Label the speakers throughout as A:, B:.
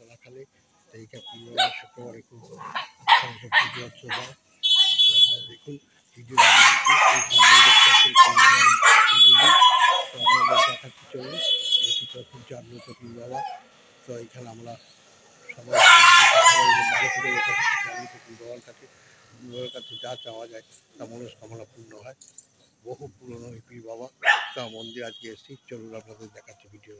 A: চলাকালে এইখানে পীর বাবার শুক্রবারে খুব পুজো অর্চনা হয়। আপনারা দেখুন ভিডিও আপনাদের দেখাচ্ছি চলুন। এটি খুব জাগ্রত পীর বাবা। তো এখানে আমরা সবাই ভালো করে জাগ্রত পীর বাবার কাছে যা চাওয়া যায় তা মনস্কামনা পূর্ণ হয়। বহু পুরনো এই পীর বাবা, তা মন্দির আজকে এসেছি, চলুন আপনাদের দেখাচ্ছি ভিডিও।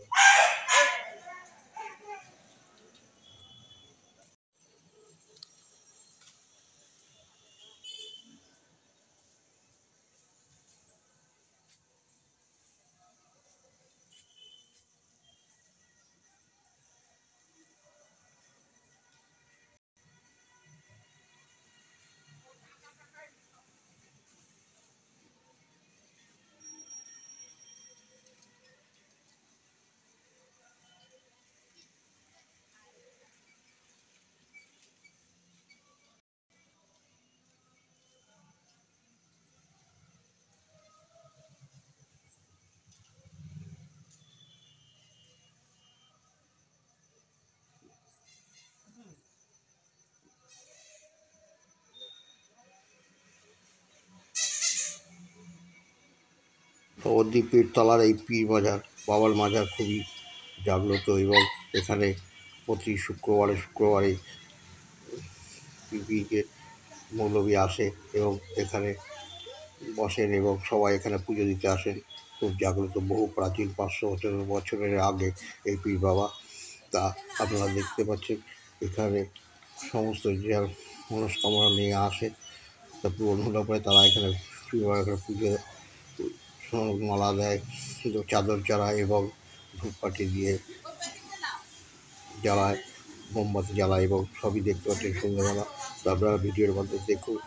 A: নবদ্বীপ পীরতলার এই পীর বাজার, বাবার মাজার খুবই জাগ্রত এবং এখানে প্রতি শুক্রবারে পীরকে মৌলবী আসে এবং এখানে বসেন এবং সবাই এখানে পুজো দিতে আসেন। খুব জাগ্রত, বহু প্রাচীন 500 বছরের আগে এই পীর বাবা। তা আপনারা দেখতে পাচ্ছেন এখানে সমস্ত যে মনস্কামনা নিয়ে আসে তা পূরণ হলে পরে তারা এখানে পীর বাবার পুজো মালা দেয়, চাদর চড়ায় এবং ধূপকাঠি দিয়ে জ্বালায়, মোমবাতি জ্বালায় এবং সবই দেখতে পাচ্ছেন সন্ধ্যাবেলা। তো আপনারা ভিডিওর মাধ্যমে দেখুন।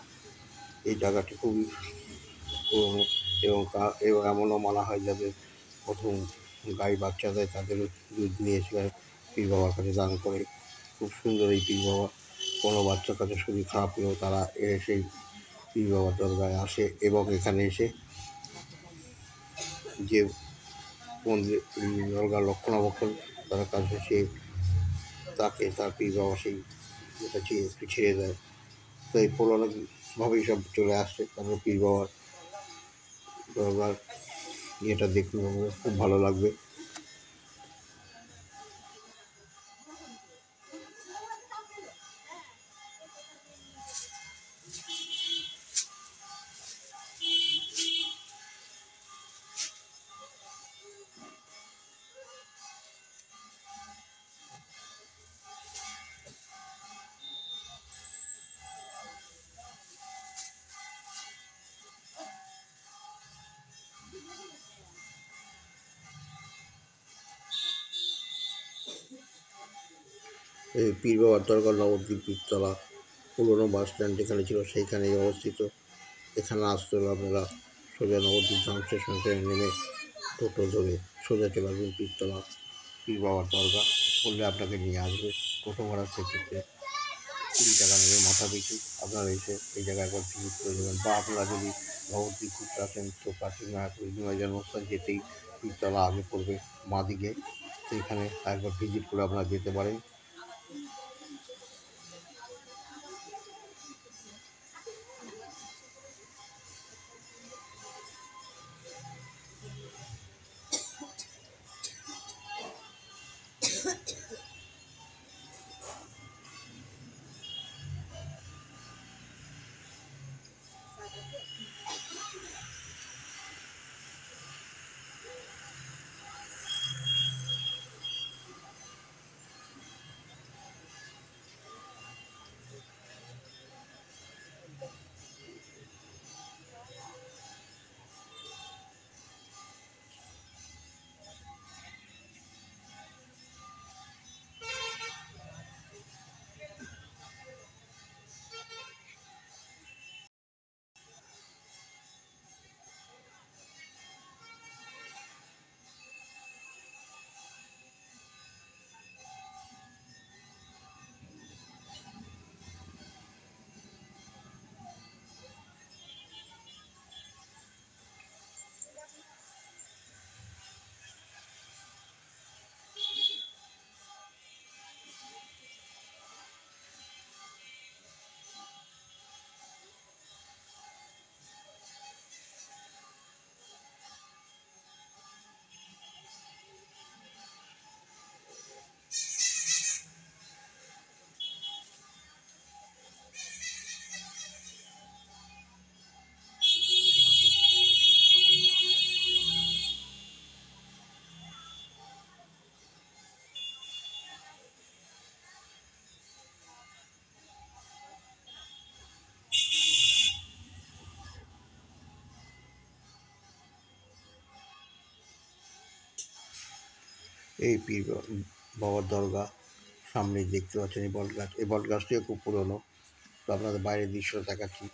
A: এই জায়গাটি খুবই পুরনো এবং এমনও মানা হয় যাদের প্রথম গাই বাচ্চা দেয় তাদেরও দুধ নিয়ে এসে পীর বাবার কাছে দান করে। খুব সুন্দর এই পীর বাবা। কোনো বাচ্চার কাছে শরীর খারাপ হলেও তারা সেই পীর বাবার দরগায় আসে এবং এখানে এসে যে মন্দির দরগার রক্ষণাবেক্ষণ তার কাছে সে তাকে তার পীর বাবা সেই যেটা একটু ছেড়ে দেয়। তো এই পৌরাণিকভাবেই সব চলে আসছে। তারপর পীর বাবার দরগার ইয়েটা দেখুন, খুব ভালো লাগবে। এই পীর বাবার দরগা নবদ্বীপ পীরতলা পুরনো বাস স্ট্যান্ড যেখানে ছিল সেইখানেই অবস্থিত। এখানে আসতে হলে আপনারা সোজা নবদ্বীপ জাম স্টেশন থেকে নেমে টোটো ধরে সোজা চলে আসবেন পীরতলা পীর বাবার দরগা, বললে আপনাকে নিয়ে আসবে। টোটো ভাড়া সেক্ষেত্রে 20 টাকা নেবে মাথা পিছু। আপনারা এসে এই জায়গায় একবার ভিজিট করে দেবেন, বা আপনারা যদি নবদ্বীপ ঘুরতে আসেন তো প্রাচীন মায়াপুর জন্মস্থান যেতেই পীরতলা আগে পড়বে বাঁ দিকে, সেইখানে একবার ভিজিট করে আপনারা যেতে পারেন। এই পীর বাবার দরগা সামনে দেখতে পাচ্ছেন এই বট গাছ। এই বট গাছটিও খুব পুরনো। তো আপনাদের বাইরের দৃশ্য দেখাচ্ছি,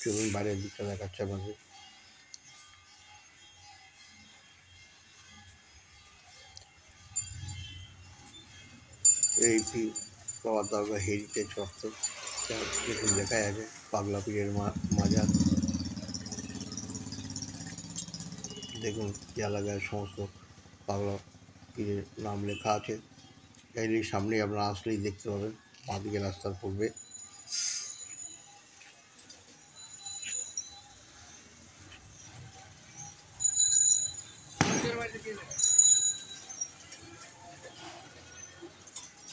A: চলুন বাইরের দিকটা দেখাচ্ছে আপনাদের। এই পীর বাবার দরগা হেরিটেজ রক্ত দেখুন লেখা আছে পাগলা পীরের মাজার। দেখুন কি এলাকায় সমস্ত পাগলা পীরের নাম লেখা আছে। এর সামনে আপনারা আসলেই দেখতে পাবেন, বাঁদিকে রাস্তার পূর্বে।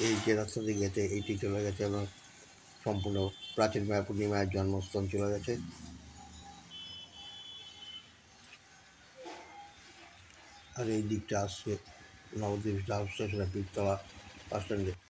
A: এই যে রাস্তা দিয়ে গেছে এইটি চলে গেছে আপনার সম্পূর্ণ প্রাচীন মায়াপুরী মায়ের জন্মস্থান চলে গেছে। আর এই দিকটা আসছে নবদ্বীপ স্টেশনের পীরতলা বাস স্ট্যান্ডে।